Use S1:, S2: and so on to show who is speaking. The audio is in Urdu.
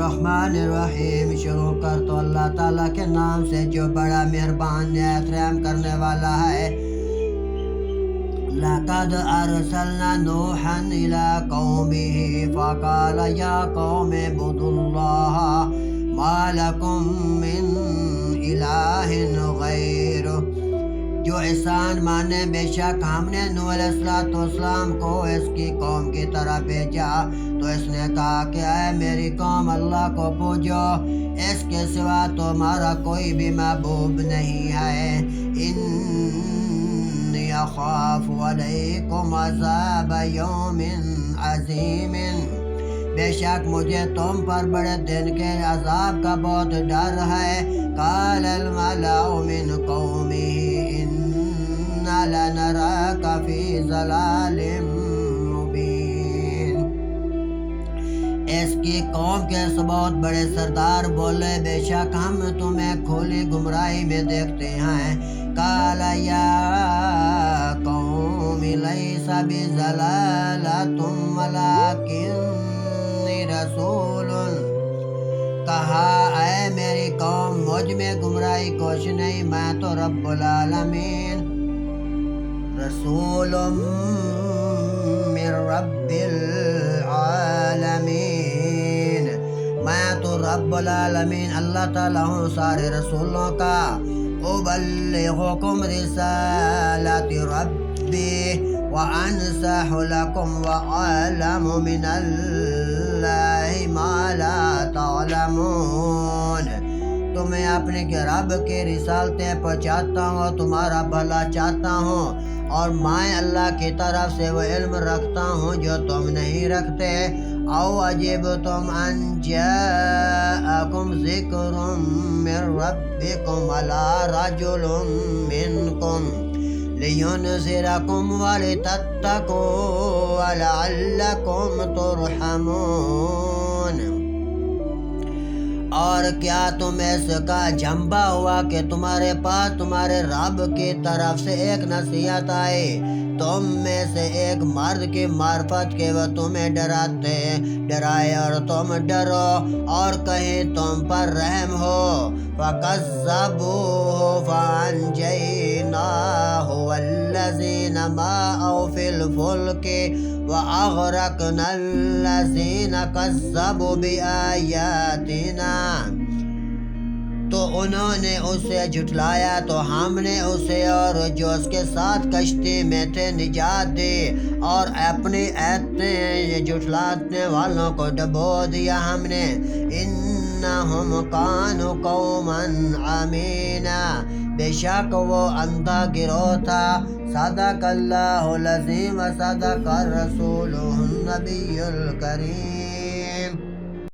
S1: الرحمن الرحیم، شروع کر تو اللہ تعالیٰ کے نام سے جو بڑا مہربان نہایت رحم کرنے والا ہے۔ لَقَدْ أَرْسَلْنَا نُوحًا إِلَىٰ قَوْمِهِ فَقَالَ يَا قَوْمِ اعْبُدُوا اللَّهَ مَا لَكُم مِّنْ إِلَٰهٍ غَيْرُهُ۔ جو احسان مانے، بے شک ہم نے نوح علیہ السلام کو اس کی قوم کی طرف بھیجا تو اس نے کہا کہ اے میری قوم، اللہ کو پوجو، اس کے سوا تمہارا کوئی بھی معبود نہیں ہے۔ انی اخاف علیکم عذاب یوم عظیم، بے شک مجھے تم پر بڑے دن کے عذاب کا بہت ڈر ہے۔ قال الملأ من قومه انا لنراک فی ضلال مبین۔ اس کی قوم کے بہت بڑے سردار بولے، بے شک ہم تمہیں کھلی گمراہی میں دیکھتے ہیں۔ قال یا قوم لیس بضلالۃ ولکن رسول، کہا اے میری قوم، مجھ میں گمراہی کچھ نہیں، میں تو رب العالمین، رسول من رب العالمین، میں تو رب العالمین اللہ تعالیٰ ہوں سارے رسولوں کا۔ ابلغکم رسالات ربی وانصح لکم واعلم من اللہ ما لا تعلمون، تمہیں اپنے کے رب کے رسالتیں پہنچاتا ہوں، تمہارا بھلا چاہتا ہوں، اور میں اللہ کی طرف سے وہ علم رکھتا ہوں جو تم نہیں رکھتے۔ او عجبتم ان جاءکم ذکر من ربکم علی رجل منکم لینذرکم ولتتقوا ولعلکم ترحمون، اور کیا تم اس کا جھمبا ہوا کہ تمہارے پاس تمہارے رب کی طرف سے ایک نصیحت آئی، تم میں سے ایک مرد کی معرفت کے وہ تمہیں ڈرائے اور تم ڈرو، اور کہیں تم پر رحم ہو۔ فَكَذَّبُوهُ فَأَنجَيْنَاهُ وَالَّذِينَ مَعَهُ فِي الْفُلْكِ وَأَغْرَقْنَا الَّذِينَ كَذَّبُوا بِآيَاتِنَا، تو انہوں نے اسے جھٹلایا تو ہم نے اسے اور جو اس کے ساتھ کشتی میں تھے نجات دی، اور اپنی آیتیں جھٹلانے والوں کو ڈبو دیا ہم نے۔ انہم کانوا قوما عمینا، بے شک وہ اندھا گروہ تھا۔ صدق اللہ العظیم و صدق الرسول النبی الکریم۔